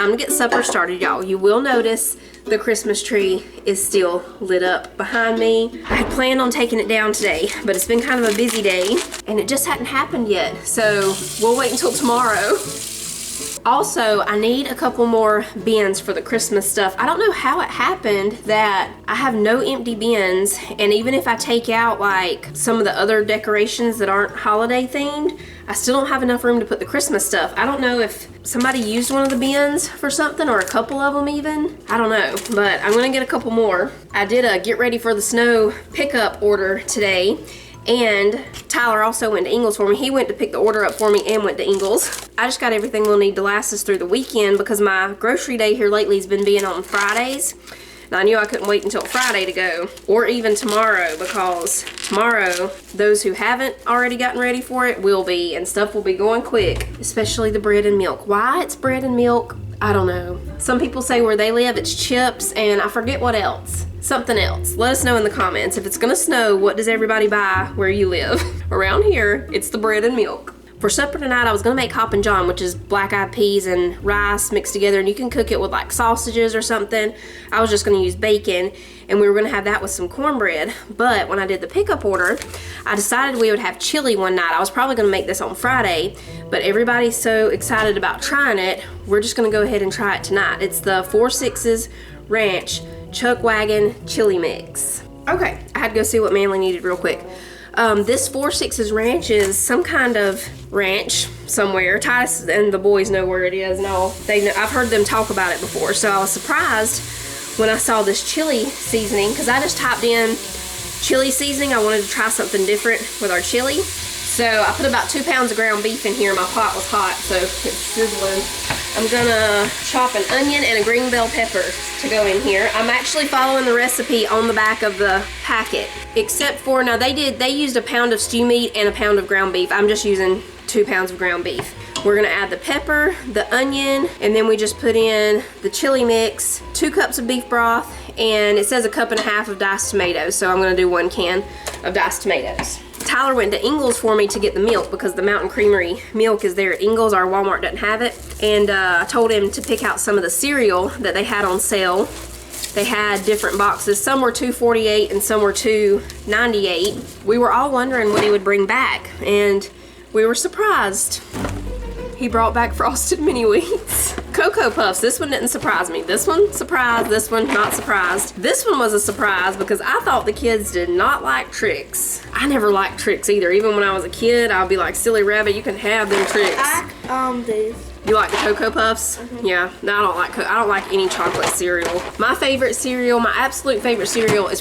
time to get supper started, y'all. You will notice the Christmas tree is still lit up behind me. I had planned on taking it down today, but it's been kind of a busy day and it just hadn't happened yet. So we'll wait until tomorrow. Also, I need a couple more bins for the Christmas stuff. I don't know how it happened that I have no empty bins, and even if I take out like some of the other decorations that aren't holiday themed, I still don't have enough room to put the Christmas stuff. I don't know if somebody used one of the bins for something, or a couple of them even. I don't know, but I'm gonna get a couple more. I did a get ready for the snow pickup order today, and Tyler also went to Ingles for me. He went to pick the order up for me and went to Ingles. I just got everything we'll need to last us through the weekend because my grocery day here lately has been being on Fridays. And I knew I couldn't wait until Friday to go, or even tomorrow, because tomorrow, those who haven't already gotten ready for it will be, and stuff will be going quick, especially the bread and milk. Why it's bread and milk, I don't know. Some people say where they live it's chips, and I forget what else. Something else. Let us know in the comments. If it's gonna snow, what does everybody buy where you live? Around here, it's the bread and milk. For supper tonight, I was gonna make Hoppin' John, which is black-eyed peas and rice mixed together, and you can cook it with like sausages or something. I was just gonna use bacon, and we were gonna have that with some cornbread. But when I did the pickup order, I decided we would have chili one night. I was probably gonna make this on Friday, but everybody's so excited about trying it, we're just gonna go ahead and try it tonight. It's the 4 6's Ranch Chuck Wagon Chili Mix. Okay, I had to go see what Manly needed real quick. This 4 6's Ranch is some kind of ranch somewhere. Titus and the boys know where it is and all. They know, I've heard them talk about it before, so I was surprised when I saw this chili seasoning, because I just typed in chili seasoning. I wanted to try something different with our chili. So I put about 2 pounds of ground beef in here. My pot was hot, so it's sizzling. I'm gonna chop an onion and a green bell pepper to go in here. I'm actually following the recipe on the back of the packet, except for, now they used a pound of stew meat and a pound of ground beef. I'm just using 2 pounds of ground beef. We're gonna add the pepper, the onion, and then we just put in the chili mix, 2 cups of beef broth, and it says 1.5 cups of diced tomatoes, so I'm gonna do 1 can of diced tomatoes. Tyler went to Ingles for me to get the milk because the Mountain Creamery milk is there at Ingles. Our Walmart doesn't have it. And I told him to pick out some of the cereal that they had on sale. They had different boxes. Some were $2.48 and some were $2.98. We were all wondering what he would bring back, and we were surprised. He brought back Frosted Mini Wheats. Cocoa Puffs, this one didn't surprise me. This one surprised, this one not surprised. This one was a surprise because I thought the kids did not like Trix. I never liked Trix either. Even when I was a kid, I'd be like, silly rabbit, you can have them Trix. These. You like the Cocoa Puffs? Yeah, no, I don't like any chocolate cereal. My favorite cereal, my absolute favorite cereal was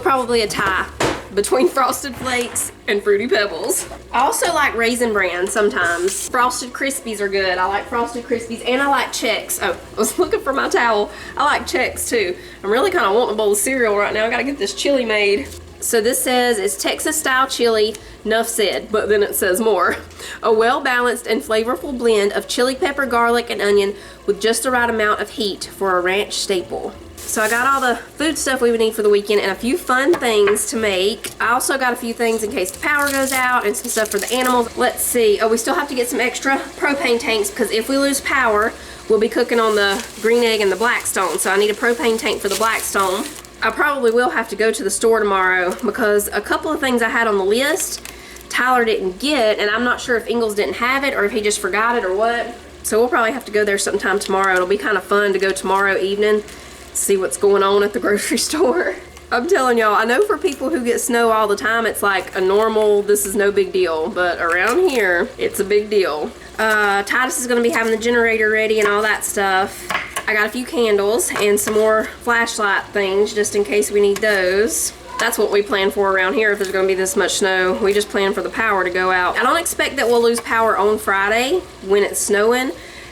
probably a tie between Frosted Flakes and Fruity Pebbles. I also like Raisin Bran sometimes. Frosted Krispies are good. I like Frosted Krispies, and I like Chex. Oh, I was looking for my towel. I like Chex too. I'm really kind of wanting a bowl of cereal right now. I gotta get this chili made. So this says it's Texas style chili, enough said, but then it says more. A well-balanced and flavorful blend of chili pepper, garlic, and onion with just the right amount of heat for a ranch staple. So I got all the food stuff we would need for the weekend and a few fun things to make. I also got a few things in case the power goes out and some stuff for the animals. Let's see. Oh, we still have to get some extra propane tanks because if we lose power, we'll be cooking on the Green Egg and the Blackstone. So I need a propane tank for the Blackstone. I probably will have to go to the store tomorrow because a couple of things I had on the list Tyler didn't get, and I'm not sure if Ingles didn't have it or if he just forgot it or what. So we'll probably have to go there sometime tomorrow. It'll be kind of fun to go tomorrow evening, see what's going on at the grocery store. I'm telling y'all, I know for people who get snow all the time, it's like a normal, this is no big deal, but around here, it's a big deal. Titus is gonna be having the generator ready and all that stuff. I got a few candles and some more flashlight things just in case we need those. That's what we plan for around here if there's gonna be this much snow. We just plan for the power to go out. I don't expect that we'll lose power on Friday when it's snowing.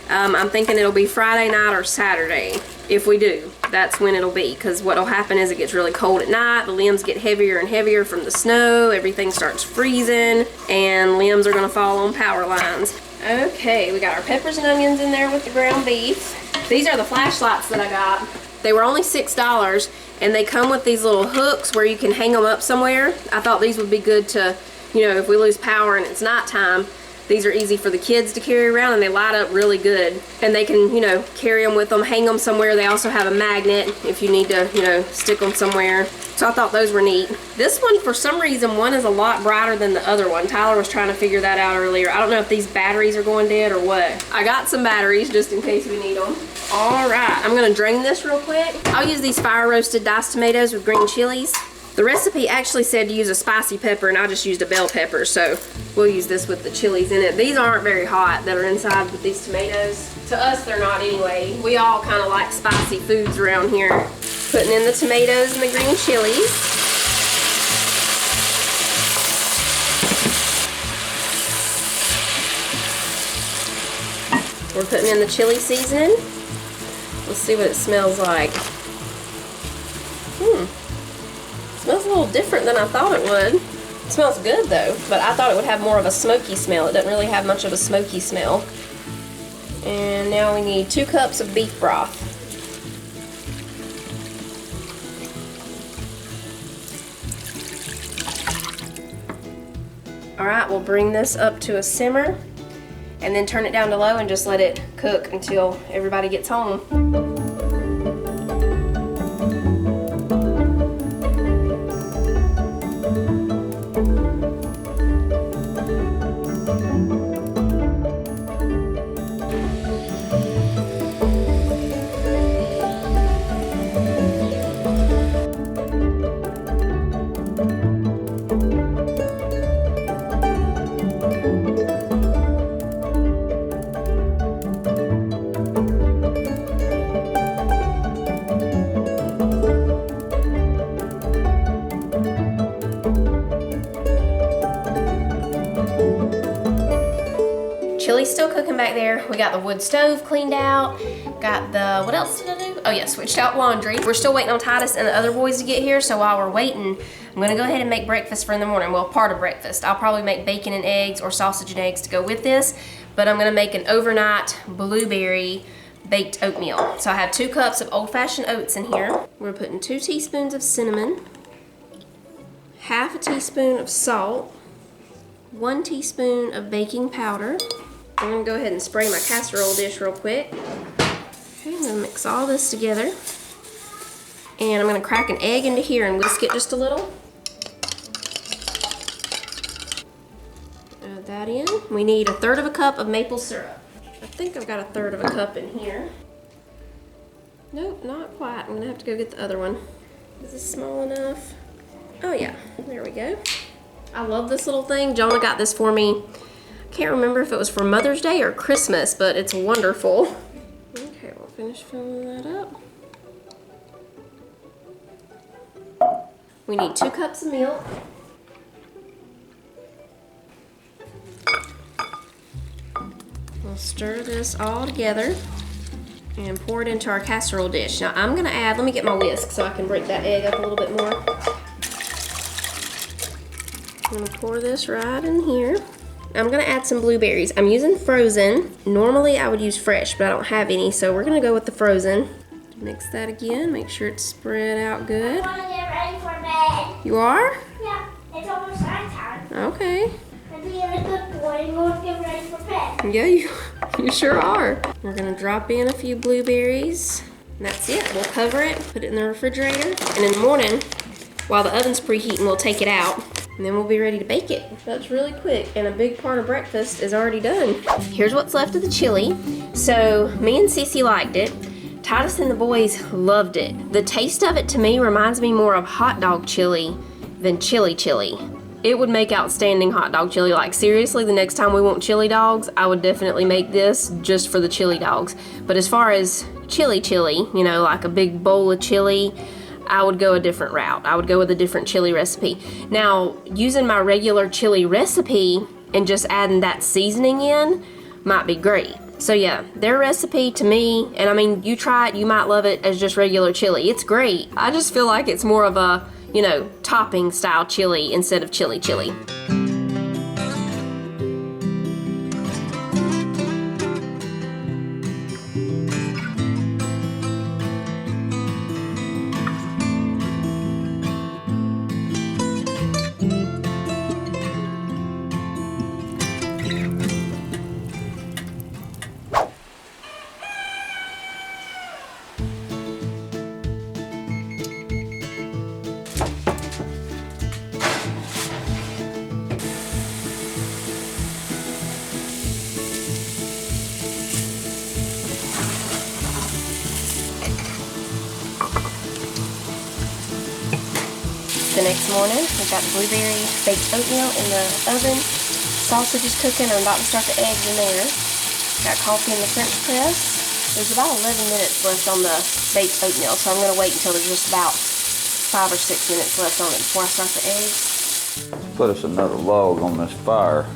I'm thinking it'll be Friday night or Saturday. If we do, that's when it'll be, because what'll happen is it gets really cold at night, the limbs get heavier and heavier from the snow, everything starts freezing, and limbs are gonna fall on power lines. Okay, we got our peppers and onions in there with the ground beef. These are the flashlights that I got. They were only $6, and they come with these little hooks where you can hang them up somewhere. I thought these would be good to, you know, if we lose power and it's nighttime, These are easy for the kids to carry around, and they light up really good. And they can, you know, carry them with them, hang them somewhere. They also have a magnet if you need to, you know, stick them somewhere. So I thought those were neat. This one, for some reason, one is a lot brighter than the other one. Tyler was trying to figure that out earlier. I don't know if these batteries are going dead or what. I got some batteries just in case we need them. All right, I'm gonna drain this real quick. I'll use these fire roasted diced tomatoes with green chilies. The recipe actually said to use a spicy pepper, and I just used a bell pepper, so we'll use this with the chilies in it. These aren't very hot that are inside with these tomatoes. To us, they're not anyway. We all kind of like spicy foods around here. Putting in the tomatoes and the green chilies. We're putting in the chili seasoning. Let's see what it smells like. Smells a little different than I thought it would. It smells good though, but I thought it would have more of a smoky smell. It doesn't really have much of a smoky smell. And now we need 2 cups of beef broth. All right, we'll bring this up to a simmer and then turn it down to low and just let it cook until everybody gets home. Chili's still cooking back there. We got the wood stove cleaned out. Got the, what else did I do? Oh yeah, switched out laundry. We're still waiting on Titus and the other boys to get here, so while we're waiting, I'm gonna go ahead and make breakfast for in the morning. Well, part of breakfast. I'll probably make bacon and eggs or sausage and eggs to go with this, but I'm gonna make an overnight blueberry baked oatmeal. So I have 2 cups of old-fashioned oats in here. We're putting 2 teaspoons of cinnamon, half a teaspoon of salt, 1 teaspoon of baking powder. I'm gonna go ahead and spray my casserole dish real quick. Okay, I'm gonna mix all this together. And I'm gonna crack an egg into here and whisk it just a little. Add that in. We need 1/3 cup of maple syrup. I think I've got 1/3 cup in here. Nope, not quite. I'm gonna have to go get the other one. Is this small enough? Oh yeah, there we go. I love this little thing. Jonah got this for me. Can't remember if it was for Mother's Day or Christmas, but it's wonderful. Okay, we'll finish filling that up. We need 2 cups of milk. We'll stir this all together and pour it into our casserole dish. Now I'm gonna add, let me get my whisk so I can break that egg up a little bit more. I'm gonna pour this right in here. I'm gonna add some blueberries. I'm using frozen. Normally I would use fresh, but I don't have any, so we're gonna go with the frozen. Mix that again, make sure it's spread out good. I wanna get ready for bed. You are? Yeah, it's almost nighttime. Okay. I'm being a good boy and going to get ready for bed. Yeah, you sure are. We're gonna drop in a few blueberries. And that's it. We'll cover it, put it in the refrigerator, and in the morning, while the oven's preheating, we'll take it out. And then we'll be ready to bake it. That's really quick, and a big part of breakfast is already done. Here's what's left of the chili. So me and Cece liked it. Titus and the boys loved it. The taste of it to me reminds me more of hot dog chili than chili chili. It would make outstanding hot dog chili. Like seriously, the next time we want chili dogs, I would definitely make this just for the chili dogs. But as far as chili, you know, like a big bowl of chili, I would go a different route. I would go with a different chili recipe. Now, using my regular chili recipe and just adding that seasoning in might be great. So yeah, their recipe to me, and I mean, you try it, you might love it as just regular chili. It's great. I just feel like it's more of a, you know, topping style chili instead of chili chili. the next morning. We've got the blueberry baked oatmeal in the oven. Sausage is cooking. I'm about to start the eggs in there. Got coffee in the French press. There's about 11 minutes left on the baked oatmeal, so I'm going to wait until there's just about 5 or 6 minutes left on it before I start the eggs. Put us another log on this fire.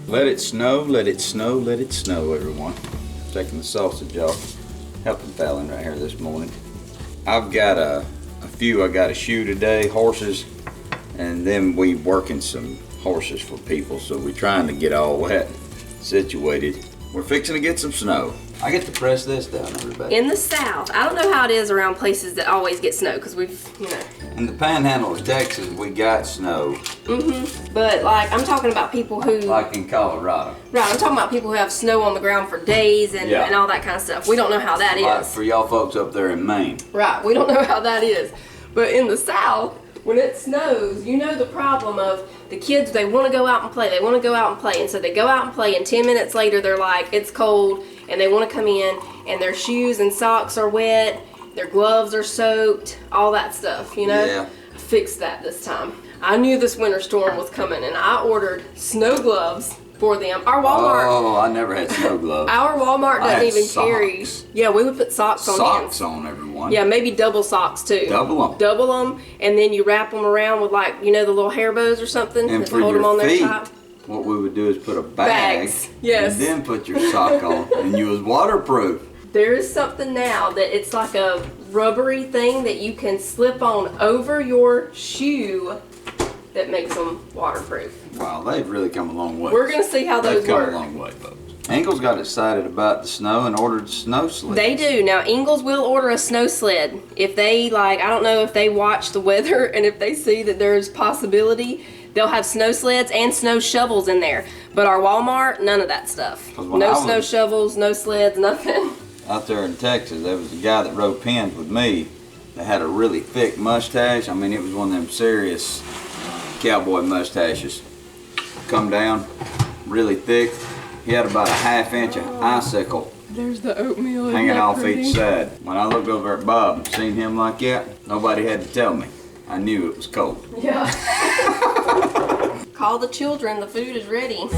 Let it snow, let it snow, let it snow, everyone. Taking the sausage off. Helping Fallon right here this morning. I've got a few I got to shoe today, horses, and then we working some horses for people, so we're trying to get all that situated. We're fixing to get some snow. I get to press this down, everybody. In the South, I don't know how it is around places that always get snow, because we've, you know. In the panhandle of Texas, we got snow. But like, I'm talking about people who. Like in Colorado. Right, I'm talking about people who have snow on the ground for days and all that kind of stuff. We don't know how that Like is. for y'all folks up there in Maine. Right, we don't know how that is. But in the South, when it snows, you know the problem of the kids, they want to go out and play. They want to go out and play. And so they go out and play, and 10 minutes later, they're like, it's cold, and they want to come in, and their shoes and socks are wet, their gloves are soaked, all that stuff, you know? Yeah. I fixed that this time. I knew this winter storm was coming, and I ordered snow gloves for them. Our Walmart. Oh, I never had snow gloves. Our Walmart I had doesn't even carry. socks. Yeah, we would put socks on Socks them. on, everyone. Yeah, maybe double socks too. Double them. Double them, and then you wrap them around with, like, you know, the little hair bows or something And that for hold them your on feet, their top. what we would do is put a bag. Bags, yes. And then put your sock on, and you was waterproof. There is something now that it's like a rubbery thing that you can slip on over your shoe that makes them waterproof. Wow, they've really come a long way. We're gonna see how those They've come work. a long way, folks. Ingles got excited about the snow and ordered snow sleds. They do. Now, Ingles will order a snow sled. If they, like, I don't know if they watch the weather and if they see that there's possibility, they'll have snow sleds and snow shovels in there. But our Walmart, none of that stuff. 'Cause when No I snow was- shovels, no sleds, nothing. Out there in Texas, there was a guy that rode pins with me that had a really thick mustache. I mean, it was one of them serious cowboy mustaches. Come down, really thick. He had about a ½ inch of icicle There's the oatmeal. hanging off each side. When I looked over at Bob and seen him like that, nobody had to tell me. I knew it was cold. Yeah. Call the children, the food is ready.